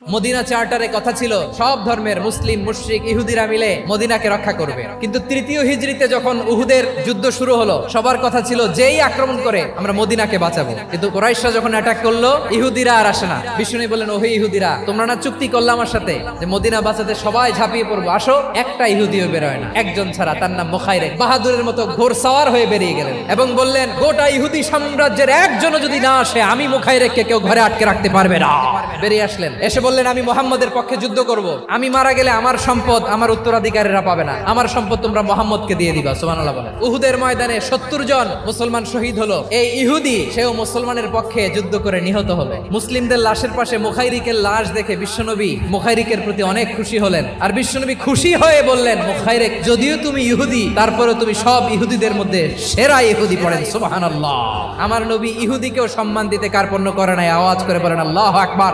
Medina চার্টারে কথা ছিল সব ধর্মের মুসলিম মুশরিক ইহুদিরা মিলে মদিনাকে রক্ষা করবে, কিন্তু তৃতীয় হিজরিতে যখন উহুদের যুদ্ধ শুরু হলো সবার কথা ছিল যেই আক্রমণ করে আমরা মদিনাকে বাঁচাবো, কিন্তু কুরাইশরা যখন অ্যাটাক করলো ইহুদিরা আর আসে না। বিষ্ণু বললেন, ওহে ইহুদিরা, তোমরা না চুক্তি করলে আমার সাথে যে মদিনা বাঁচাতে সবাই ঝাঁপিয়ে পড়বো, আসো। একটা ইহুদিও বেরোয় না, একজন ছাড়া, তার নাম মুখাইরেক। বাহাদুরের মতো ঘোড়সাওয়ার হয়ে বেরিয়ে গেলেন এবং বললেন, গোটা ইহুদি সাম্রাজ্যের একজনও যদি না আসে আমি মুখাইরেককে কেউ ঘরে আটকে রাখতে পারবে না। বেরিয়ে আসলেন, এসে বললেন, আমি মুহাম্মদের পক্ষে যুদ্ধ করব, আমি মারা গেলে আমার সম্পদ আমার উত্তরাধিকারীরা পাবে না, আমার সম্পদ তোমরা মুহাম্মদকে দিয়ে দিবা। সুবহানাল্লাহ বলেন। উহুদের ময়দানে 70 জন মুসলমান শহীদ হলো। এই ইহুদি সেও মুসলমানের পক্ষে যুদ্ধ করে নিহত হলো। মুসলিমদের লাশের পাশে মুখাইরিকের লাশ দেখে বিশ্বনবী মুখাইরিকের প্রতি অনেক খুশি হলেন, আর বিশ্বনবী খুশি হয়ে বললেন, মুখাইরিক, যদিও তুমি ইহুদি তারপরে তুমি সব ইহুদিদের মধ্যে সেরা ইহুদি। পড়েন সুবহানাল্লাহ। আমার নবী ইহুদিকেও সম্মান দিতে কার্পণ্য করে নাই। আওয়াজ করে বলেন আল্লাহু আকবার।